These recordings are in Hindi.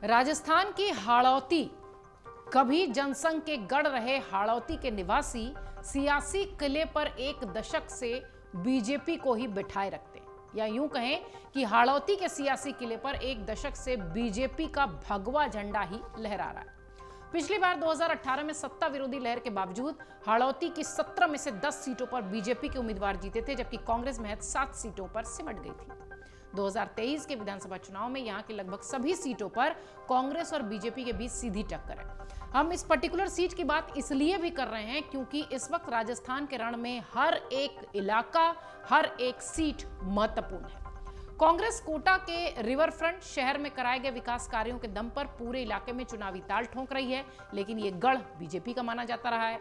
राजस्थान की हाड़ौती, कभी जनसंघ के गढ़ रहे हाड़ौती के निवासी सियासी किले पर एक दशक से बीजेपी को ही बिठाए रखते हैं, या यूं कहें कि हाड़ौती के सियासी किले पर एक दशक से बीजेपी का भगवा झंडा ही लहरा रहा है। पिछली बार 2018 में सत्ता विरोधी लहर के बावजूद हाड़ौती की 17 में से 10 सीटों पर बीजेपी के उम्मीदवार जीते थे, जबकि कांग्रेस महज 7 सीटों पर सिमट गई थी। 2023 के विधानसभा चुनाव में यहां की लगभग सभी सीटों पर कांग्रेस और बीजेपी के बीच सीधी टक्कर है। हम इस पर्टिकुलर सीट की बात इसलिए भी कर रहे हैं क्योंकि इस वक्त राजस्थान के रण में हर एक इलाका, हर एक सीट महत्वपूर्ण है। कांग्रेस कोटा के रिवर फ्रंट शहर में कराए गए विकास कार्यों के दम पर पूरे इलाके में चुनावी ताल ठोंक रही है, लेकिन ये गढ़ बीजेपी का माना जाता रहा है।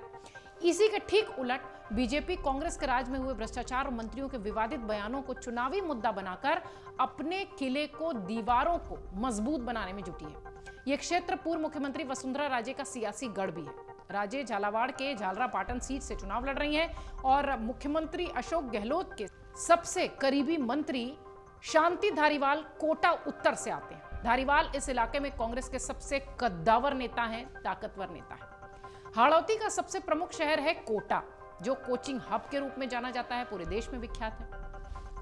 इसी के ठीक उलट बीजेपी कांग्रेस के राज में हुए भ्रष्टाचार और मंत्रियों के विवादित बयानों को चुनावी मुद्दा बनाकर अपने किले को, दीवारों को मजबूत बनाने में जुटी है। यह क्षेत्र पूर्व मुख्यमंत्री वसुंधरा राजे का सियासी गढ़ भी है। राजे झालावाड़ के झालरा पाटन सीट से चुनाव लड़ रही हैं और मुख्यमंत्री अशोक गहलोत के सबसे करीबी मंत्री शांति धारीवाल कोटा उत्तर से आते हैं। धारीवाल इस इलाके में कांग्रेस के सबसे कद्दावर नेता हैं, ताकतवर नेता हैं। हाड़ौती का सबसे प्रमुख शहर है कोटा, जो कोचिंग हब के रूप में जाना जाता है, पूरे देश में विख्यात है।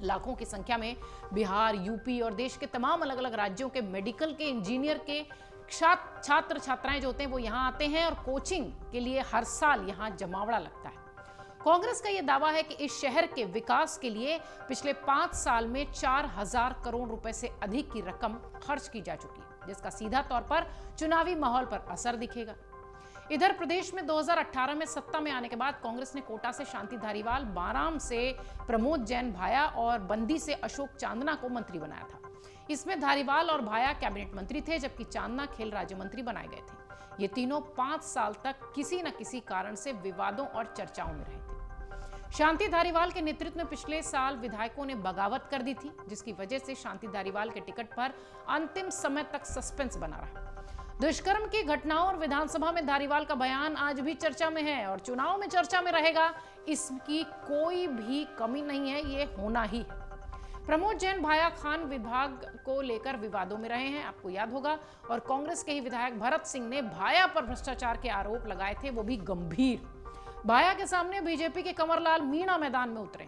लाखों की संख्या में बिहार, यूपी और देश के तमाम अलग अलग राज्यों के मेडिकल के, इंजीनियर के छात्र छात्राएं जो होते हैं वो यहाँ आते हैं और कोचिंग के लिए हर साल यहाँ जमावड़ा लगता है। कांग्रेस का यह दावा है कि इस शहर के विकास के लिए पिछले 5 साल में 4000 करोड़ रुपए से अधिक की रकम खर्च की जा चुकी है, जिसका सीधा तौर पर चुनावी माहौल पर असर दिखेगा। इधर प्रदेश में 2018 में सत्ता में आने के बाद कांग्रेस ने कोटा से शांति धारीवाल, बाराम से प्रमोद जैन भाया और बंदी से अशोक चांदना को मंत्री बनाया था। इसमें धारीवाल और भाया कैबिनेट मंत्री थे, जबकि चांदना खेल राज्य मंत्री बनाए गए थे। ये तीनों 5 साल तक किसी न किसी कारण से विवादों और चर्चाओं में रहे थे। शांति धारीवाल के नेतृत्व में पिछले साल विधायकों ने बगावत कर दी थी, जिसकी वजह से शांति धारीवाल के टिकट पर अंतिम समय तक सस्पेंस बना रहा। दुष्कर्म की घटनाओं और विधानसभा में धारीवाल का बयान आज भी चर्चा में है और चुनाव में चर्चा में रहेगा, इसकी कोई भी कमी नहीं है, ये होना ही है। प्रमोद जैन भाया खान विभाग को लेकर विवादों में रहे हैं, आपको याद होगा, और कांग्रेस के ही विधायक भरत सिंह ने भाया पर भ्रष्टाचार के आरोप लगाए थे, वो भी गंभीर। भाया के सामने बीजेपी के कंवरलाल मीणा मैदान में उतरे।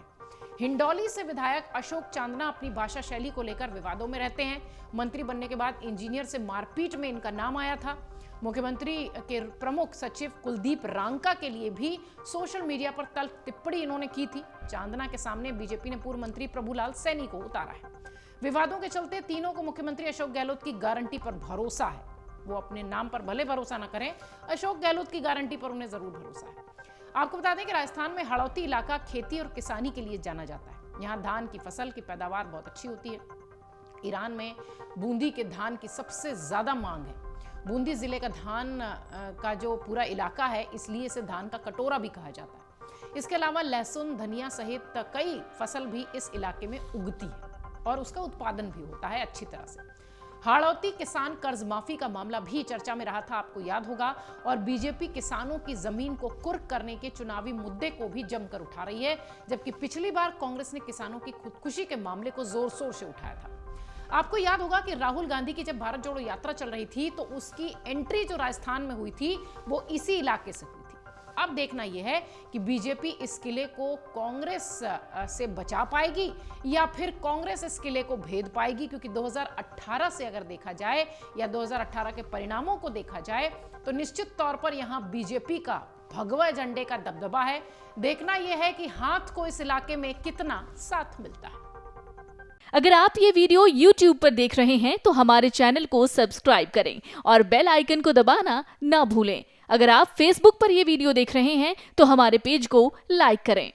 हिंडौली से विधायक अशोक चांदना अपनी भाषा शैली को लेकर विवादों में रहते हैं। मंत्री बनने के बाद इंजीनियर से मारपीट में इनका नाम आया था। मुख्यमंत्री के प्रमुख सचिव कुलदीप रांका के लिए भी सोशल मीडिया पर तल्ख टिप्पणी इन्होंने की थी। चांदना के सामने बीजेपी ने पूर्व मंत्री प्रभुलाल सैनी को उतारा है। विवादों के चलते तीनों को मुख्यमंत्री अशोक गहलोत की गारंटी पर भरोसा है। वो अपने नाम पर भले भरोसा न करें, अशोक गहलोत की गारंटी पर उन्हें जरूर भरोसा है। आपको बता दें कि राजस्थान में हाड़ौती इलाका खेती और किसानी के लिए जाना जाता है। यहाँ धान की फसल की पैदावार बहुत अच्छी होती है। ईरान में बूंदी के धान की सबसे ज्यादा मांग है। बूंदी जिले का धान का जो पूरा इलाका है, इसलिए इसे धान का कटोरा भी कहा जाता है। इसके अलावा लहसुन, धनिया सहित कई फसल भी इस इलाके में उगती है और उसका उत्पादन भी होता है अच्छी तरह से। हाड़ौती किसान कर्ज माफी का मामला भी चर्चा में रहा था, आपको याद होगा, और बीजेपी किसानों की जमीन को कुर्क करने के चुनावी मुद्दे को भी जमकर उठा रही है, जबकि पिछली बार कांग्रेस ने किसानों की खुदकुशी के मामले को जोर शोर से उठाया था। आपको याद होगा कि राहुल गांधी की जब भारत जोड़ो यात्रा चल रही थी तो उसकी एंट्री जो राजस्थान में हुई थी वो इसी इलाके से हुई थी। अब देखना यह है कि बीजेपी इस किले को कांग्रेस से बचा पाएगी या फिर कांग्रेस इस किले को भेद पाएगी, क्योंकि 2018 से अगर देखा जाए या 2018 के परिणामों को देखा जाए तो निश्चित तौर पर यहां बीजेपी का भगवा झंडे का दबदबा है। देखना यह है कि हाथ को इस इलाके में कितना साथ मिलता है। अगर आप ये वीडियो YouTube पर देख रहे हैं तो हमारे चैनल को सब्सक्राइब करें और बेल आइकन को दबाना ना भूलें। अगर आप Facebook पर ये वीडियो देख रहे हैं तो हमारे पेज को लाइक करें।